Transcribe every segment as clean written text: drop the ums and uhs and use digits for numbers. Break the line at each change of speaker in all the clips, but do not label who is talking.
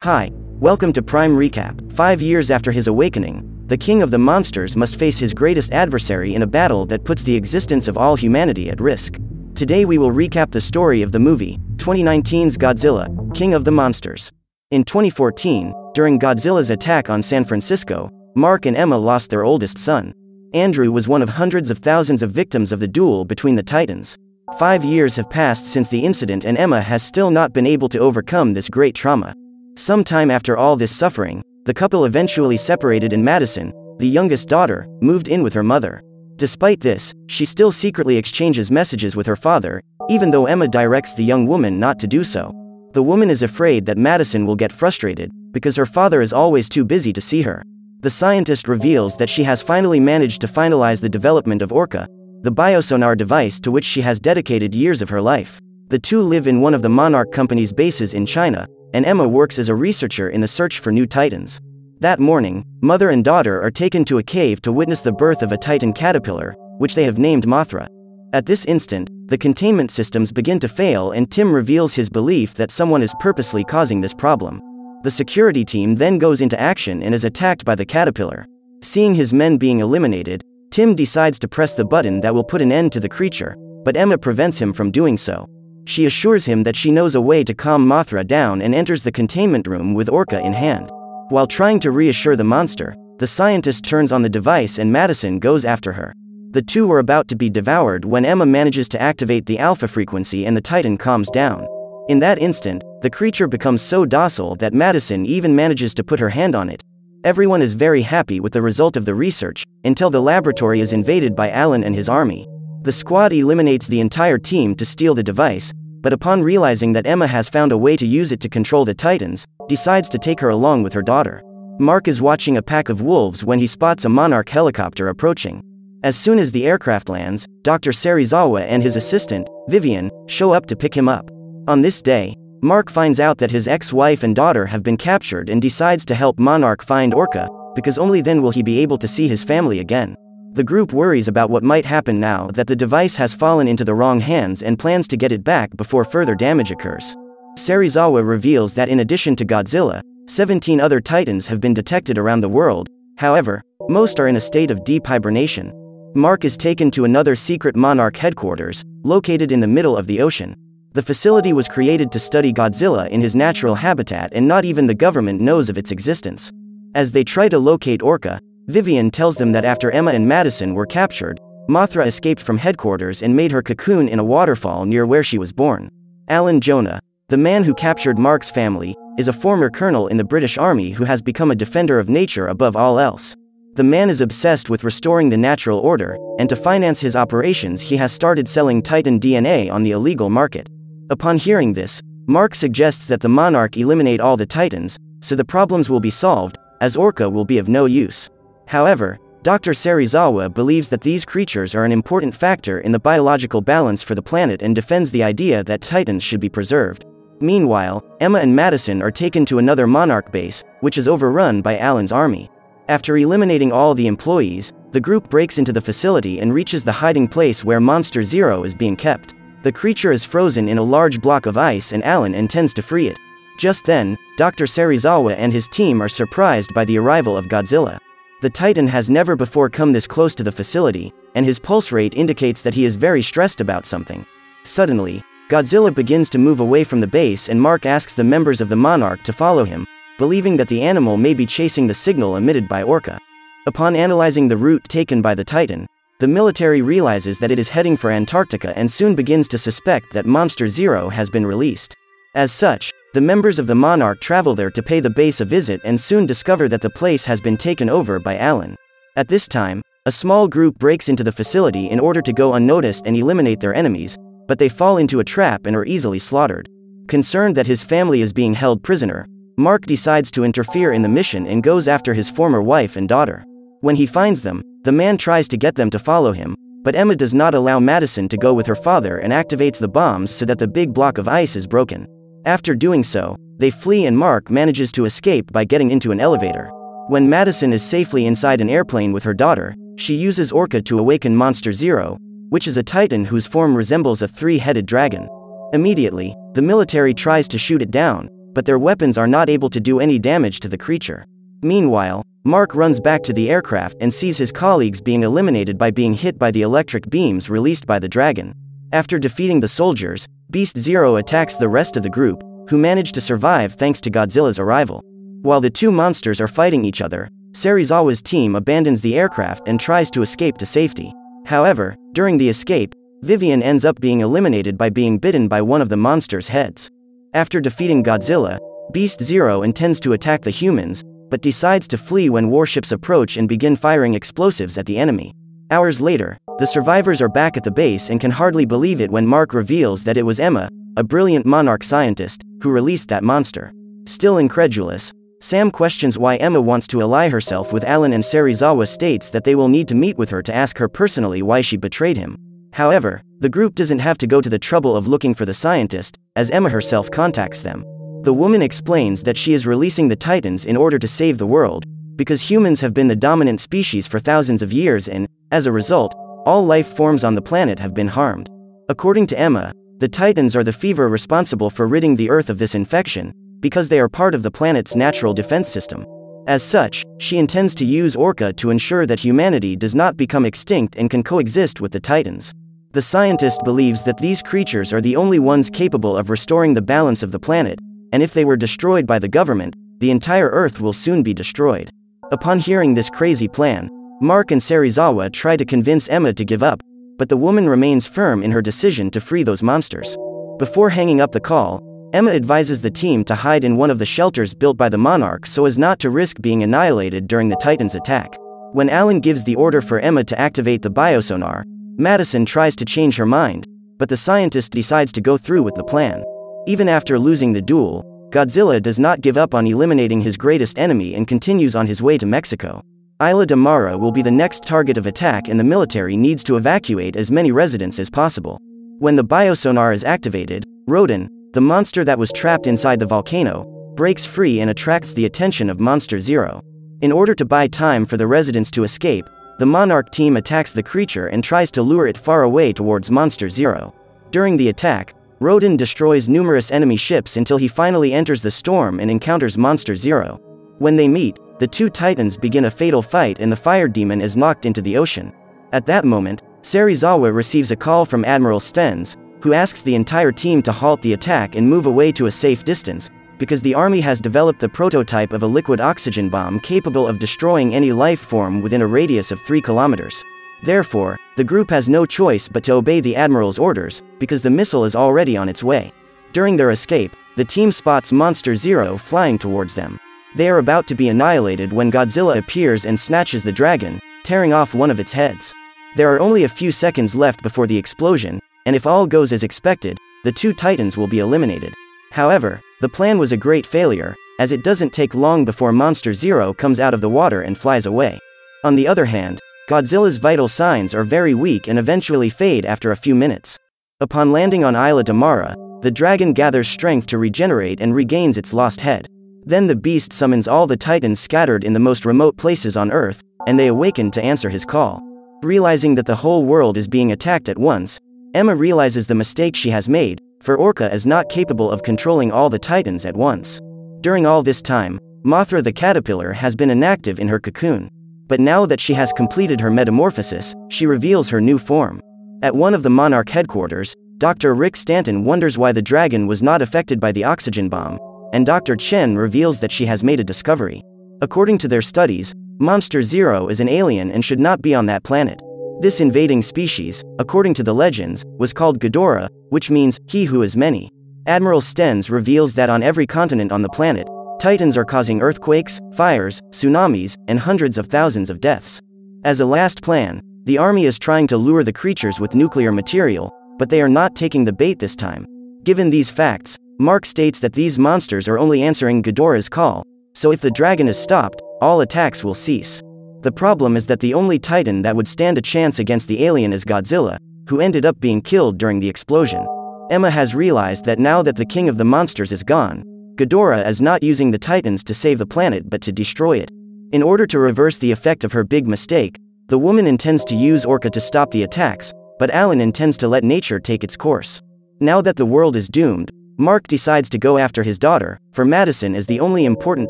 Hi, welcome to Prime Recap. 5 years after his awakening, the king of the monsters must face his greatest adversary in a battle that puts the existence of all humanity at risk. Today we will recap the story of the movie, 2019's Godzilla, King of the Monsters. In 2014, during Godzilla's attack on San Francisco, Mark and Emma lost their oldest son. Andrew was one of hundreds of thousands of victims of the duel between the Titans. 5 years have passed since the incident and Emma has still not been able to overcome this great trauma. Sometime after all this suffering, the couple eventually separated and Madison, the youngest daughter, moved in with her mother. Despite this, she still secretly exchanges messages with her father, even though Emma directs the young woman not to do so. The woman is afraid that Madison will get frustrated, because her father is always too busy to see her. The scientist reveals that she has finally managed to finalize the development of Orca, the biosonar device to which she has dedicated years of her life. The two live in one of the Monarch company's bases in China, and Emma works as a researcher in the search for new Titans. That morning, mother and daughter are taken to a cave to witness the birth of a Titan caterpillar, which they have named Mothra. At this instant, the containment systems begin to fail and Tim reveals his belief that someone is purposely causing this problem. The security team then goes into action and is attacked by the caterpillar. Seeing his men being eliminated, Tim decides to press the button that will put an end to the creature, but Emma prevents him from doing so. She assures him that she knows a way to calm Mothra down and enters the containment room with Orca in hand. While trying to reassure the monster, the scientist turns on the device and Madison goes after her. The two are about to be devoured when Emma manages to activate the alpha frequency and the Titan calms down. In that instant, the creature becomes so docile that Madison even manages to put her hand on it. Everyone is very happy with the result of the research, until the laboratory is invaded by Alan and his army. The squad eliminates the entire team to steal the device, but upon realizing that Emma has found a way to use it to control the Titans, decides to take her along with her daughter. Mark is watching a pack of wolves when he spots a Monarch helicopter approaching. As soon as the aircraft lands, Dr. Serizawa and his assistant, Vivian, show up to pick him up. On this day, Mark finds out that his ex-wife and daughter have been captured and decides to help Monarch find Orca, because only then will he be able to see his family again. The group worries about what might happen now that the device has fallen into the wrong hands and plans to get it back before further damage occurs. Serizawa reveals that in addition to Godzilla, 17 other Titans have been detected around the world. However, most are in a state of deep hibernation. Mark is taken to another secret Monarch headquarters, located in the middle of the ocean. The facility was created to study Godzilla in his natural habitat and not even the government knows of its existence. As they try to locate Orca, Vivian tells them that after Emma and Madison were captured, Mothra escaped from headquarters and made her cocoon in a waterfall near where she was born. Alan Jonah, the man who captured Mark's family, is a former colonel in the British Army who has become a defender of nature above all else. The man is obsessed with restoring the natural order, and to finance his operations he has started selling Titan DNA on the illegal market. Upon hearing this, Mark suggests that the Monarch eliminate all the Titans, so the problems will be solved, as Orca will be of no use. However, Dr. Serizawa believes that these creatures are an important factor in the biological balance for the planet and defends the idea that Titans should be preserved. Meanwhile, Emma and Madison are taken to another Monarch base, which is overrun by Alan's army. After eliminating all the employees, the group breaks into the facility and reaches the hiding place where Monster Zero is being kept. The creature is frozen in a large block of ice and Alan intends to free it. Just then, Dr. Serizawa and his team are surprised by the arrival of Godzilla. The Titan has never before come this close to the facility, and his pulse rate indicates that he is very stressed about something. Suddenly, Godzilla begins to move away from the base and Mark asks the members of the Monarch to follow him, believing that the animal may be chasing the signal emitted by Orca. Upon analyzing the route taken by the Titan, the military realizes that it is heading for Antarctica and soon begins to suspect that Monster Zero has been released. As such, the members of the Monarch travel there to pay the base a visit and soon discover that the place has been taken over by Alan. At this time, a small group breaks into the facility in order to go unnoticed and eliminate their enemies, but they fall into a trap and are easily slaughtered. Concerned that his family is being held prisoner, Mark decides to interfere in the mission and goes after his former wife and daughter. When he finds them, the man tries to get them to follow him, but Emma does not allow Madison to go with her father and activates the bombs so that the big block of ice is broken. After doing so, they flee and Mark manages to escape by getting into an elevator. When Madison is safely inside an airplane with her daughter, she uses Orca to awaken Monster Zero, which is a Titan whose form resembles a 3-headed dragon. Immediately, the military tries to shoot it down, but their weapons are not able to do any damage to the creature. Meanwhile, Mark runs back to the aircraft and sees his colleagues being eliminated by being hit by the electric beams released by the dragon. After defeating the soldiers, Beast Zero attacks the rest of the group, who manage to survive thanks to Godzilla's arrival. While the two monsters are fighting each other, Serizawa's team abandons the aircraft and tries to escape to safety. However, during the escape, Vivian ends up being eliminated by being bitten by one of the monster's heads. After defeating Godzilla, Beast Zero intends to attack the humans, but decides to flee when warships approach and begin firing explosives at the enemy. Hours later, the survivors are back at the base and can hardly believe it when Mark reveals that it was Emma, a brilliant Monarch scientist, who released that monster. Still incredulous, Sam questions why Emma wants to ally herself with Alan, and Serizawa states that they will need to meet with her to ask her personally why she betrayed him. However, the group doesn't have to go to the trouble of looking for the scientist, as Emma herself contacts them. The woman explains that she is releasing the Titans in order to save the world, because humans have been the dominant species for thousands of years and, as a result, all life forms on the planet have been harmed. According to Emma, the Titans are the fever responsible for ridding the Earth of this infection, because they are part of the planet's natural defense system. As such, she intends to use Orca to ensure that humanity does not become extinct and can coexist with the Titans. The scientist believes that these creatures are the only ones capable of restoring the balance of the planet, and if they were destroyed by the government, the entire Earth will soon be destroyed. Upon hearing this crazy plan, Mark and Serizawa try to convince Emma to give up, but the woman remains firm in her decision to free those monsters. Before hanging up the call, Emma advises the team to hide in one of the shelters built by the Monarch so as not to risk being annihilated during the Titans' attack. When Alan gives the order for Emma to activate the biosonar, Madison tries to change her mind, but the scientist decides to go through with the plan. Even after losing the duel, Godzilla does not give up on eliminating his greatest enemy and continues on his way to Mexico. Isla de Mara will be the next target of attack, and the military needs to evacuate as many residents as possible. When the biosonar is activated, Rodan, the monster that was trapped inside the volcano, breaks free and attracts the attention of Monster Zero. In order to buy time for the residents to escape, the Monarch team attacks the creature and tries to lure it far away towards Monster Zero. During the attack, Rodan destroys numerous enemy ships until he finally enters the storm and encounters Monster Zero. When they meet, the two Titans begin a fatal fight and the fire demon is knocked into the ocean. At that moment, Serizawa receives a call from Admiral Stenz, who asks the entire team to halt the attack and move away to a safe distance, because the army has developed the prototype of a liquid oxygen bomb capable of destroying any life form within a radius of 3 kilometers. Therefore, the group has no choice but to obey the Admiral's orders, because the missile is already on its way. During their escape, the team spots Monster Zero flying towards them. They are about to be annihilated when Godzilla appears and snatches the dragon, tearing off one of its heads. There are only a few seconds left before the explosion, and if all goes as expected, the two Titans will be eliminated. However, the plan was a great failure, as it doesn't take long before Monster Zero comes out of the water and flies away. On the other hand, Godzilla's vital signs are very weak and eventually fade after a few minutes. Upon landing on Isla de Mara, the dragon gathers strength to regenerate and regains its lost head. Then the beast summons all the Titans scattered in the most remote places on Earth, and they awaken to answer his call. Realizing that the whole world is being attacked at once, Emma realizes the mistake she has made, for Orca is not capable of controlling all the Titans at once. During all this time, Mothra the caterpillar has been inactive in her cocoon. But now that she has completed her metamorphosis, she reveals her new form. At one of the Monarch headquarters, Dr. Rick Stanton wonders why the dragon was not affected by the oxygen bomb, and Dr. Chen reveals that she has made a discovery. According to their studies, Monster Zero is an alien and should not be on that planet. This invading species, according to the legends, was called Ghidorah, which means, he who is many. Admiral Stenz reveals that on every continent on the planet, Titans are causing earthquakes, fires, tsunamis, and hundreds of thousands of deaths. As a last plan, the army is trying to lure the creatures with nuclear material, but they are not taking the bait this time. Given these facts, Mark states that these monsters are only answering Ghidorah's call, so if the dragon is stopped, all attacks will cease. The problem is that the only Titan that would stand a chance against the alien is Godzilla, who ended up being killed during the explosion. Emma has realized that now that the king of the monsters is gone, Ghidorah is not using the Titans to save the planet but to destroy it. In order to reverse the effect of her big mistake, the woman intends to use Orca to stop the attacks, but Alan intends to let nature take its course. Now that the world is doomed, Mark decides to go after his daughter, for Madison is the only important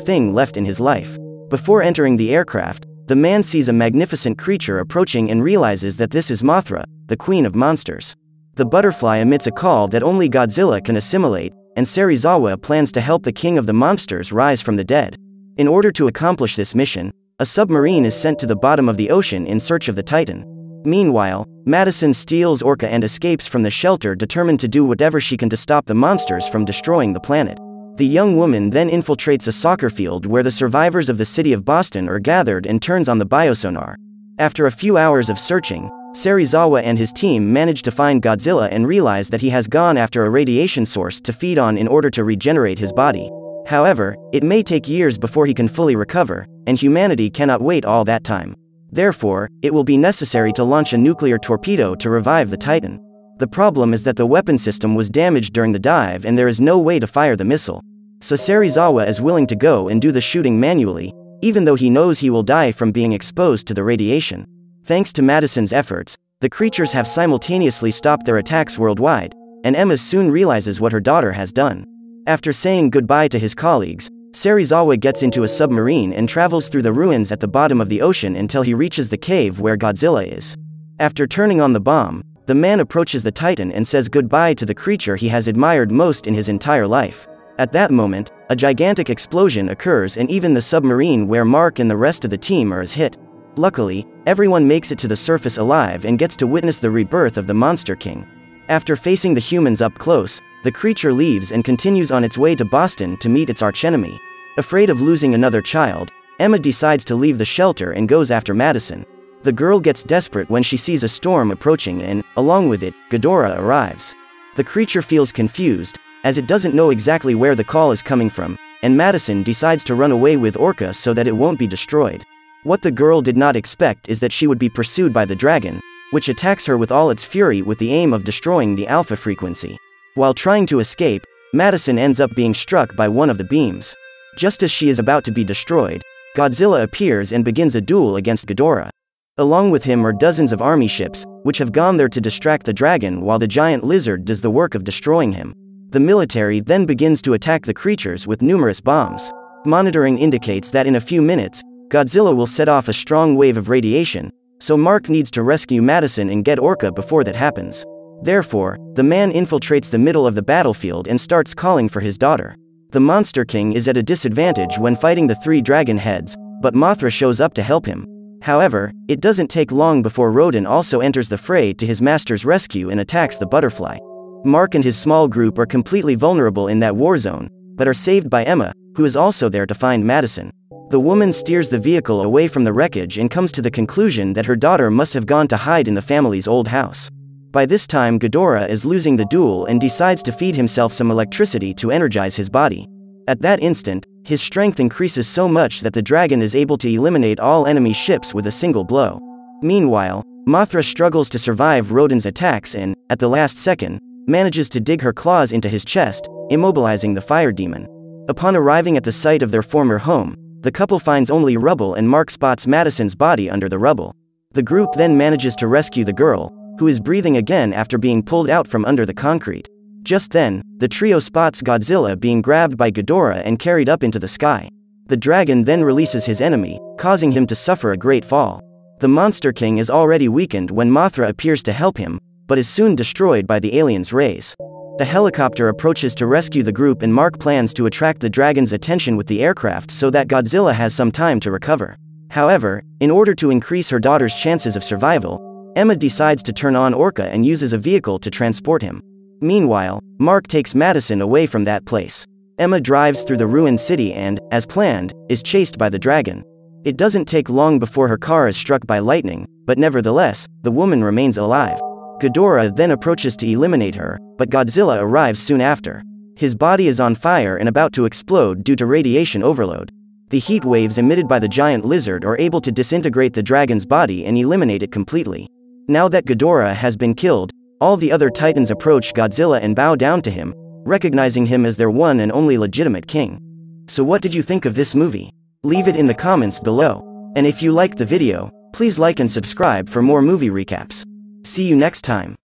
thing left in his life. Before entering the aircraft, the man sees a magnificent creature approaching and realizes that this is Mothra, the queen of monsters. The butterfly emits a call that only Godzilla can assimilate, and Serizawa plans to help the king of the monsters rise from the dead. In order to accomplish this mission, a submarine is sent to the bottom of the ocean in search of the Titan. Meanwhile, Madison steals Orca and escapes from the shelter, determined to do whatever she can to stop the monsters from destroying the planet. The young woman then infiltrates a soccer field where the survivors of the city of Boston are gathered and turns on the biosonar. After a few hours of searching, Serizawa and his team manage to find Godzilla and realize that he has gone after a radiation source to feed on in order to regenerate his body. However, it may take years before he can fully recover, and humanity cannot wait all that time. Therefore, it will be necessary to launch a nuclear torpedo to revive the Titan. The problem is that the weapon system was damaged during the dive and there is no way to fire the missile. So Serizawa is willing to go and do the shooting manually, even though he knows he will die from being exposed to the radiation. Thanks to Madison's efforts, the creatures have simultaneously stopped their attacks worldwide, and Emma soon realizes what her daughter has done. After saying goodbye to his colleagues, Serizawa gets into a submarine and travels through the ruins at the bottom of the ocean until he reaches the cave where Godzilla is. After turning on the bomb, the man approaches the Titan and says goodbye to the creature he has admired most in his entire life. At that moment, a gigantic explosion occurs and even the submarine where Mark and the rest of the team are hit. Luckily, everyone makes it to the surface alive and gets to witness the rebirth of the Monster King. After facing the humans up close, the creature leaves and continues on its way to Boston to meet its archenemy. Afraid of losing another child, Emma decides to leave the shelter and goes after Madison. The girl gets desperate when she sees a storm approaching and, along with it, Ghidorah arrives. The creature feels confused, as it doesn't know exactly where the call is coming from, and Madison decides to run away with Orca so that it won't be destroyed. What the girl did not expect is that she would be pursued by the dragon, which attacks her with all its fury with the aim of destroying the alpha frequency. While trying to escape, Madison ends up being struck by one of the beams. Just as she is about to be destroyed, Godzilla appears and begins a duel against Ghidorah. Along with him are dozens of army ships, which have gone there to distract the dragon while the giant lizard does the work of destroying him. The military then begins to attack the creatures with numerous bombs. Monitoring indicates that in a few minutes, Godzilla will set off a strong wave of radiation, so Mark needs to rescue Madison and get Orca before that happens. Therefore, the man infiltrates the middle of the battlefield and starts calling for his daughter. The Monster King is at a disadvantage when fighting the three dragon heads, but Mothra shows up to help him. However, it doesn't take long before Rodan also enters the fray to his master's rescue and attacks the butterfly. Mark and his small group are completely vulnerable in that war zone, but are saved by Emma, who is also there to find Madison. The woman steers the vehicle away from the wreckage and comes to the conclusion that her daughter must have gone to hide in the family's old house. By this time Ghidorah is losing the duel and decides to feed himself some electricity to energize his body. At that instant, his strength increases so much that the dragon is able to eliminate all enemy ships with a single blow. Meanwhile, Mothra struggles to survive Rodan's attacks and, at the last second, manages to dig her claws into his chest, immobilizing the fire demon. Upon arriving at the site of their former home, the couple finds only rubble and Mark spots Madison's body under the rubble. The group then manages to rescue the girl, who is breathing again after being pulled out from under the concrete. Just then, the trio spots Godzilla being grabbed by Ghidorah and carried up into the sky. The dragon then releases his enemy, causing him to suffer a great fall. The Monster King is already weakened when Mothra appears to help him, but is soon destroyed by the aliens' rays. The helicopter approaches to rescue the group and Mark plans to attract the dragon's attention with the aircraft so that Godzilla has some time to recover. However, in order to increase her daughter's chances of survival, Emma decides to turn on Orca and uses a vehicle to transport him. Meanwhile, Mark takes Madison away from that place. Emma drives through the ruined city and, as planned, is chased by the dragon. It doesn't take long before her car is struck by lightning, but nevertheless, the woman remains alive. Ghidorah then approaches to eliminate her, but Godzilla arrives soon after. His body is on fire and about to explode due to radiation overload. The heat waves emitted by the giant lizard are able to disintegrate the dragon's body and eliminate it completely. Now that Ghidorah has been killed, all the other titans approach Godzilla and bow down to him, recognizing him as their one and only legitimate king. So what did you think of this movie? Leave it in the comments below. And if you liked the video, please like and subscribe for more movie recaps. See you next time.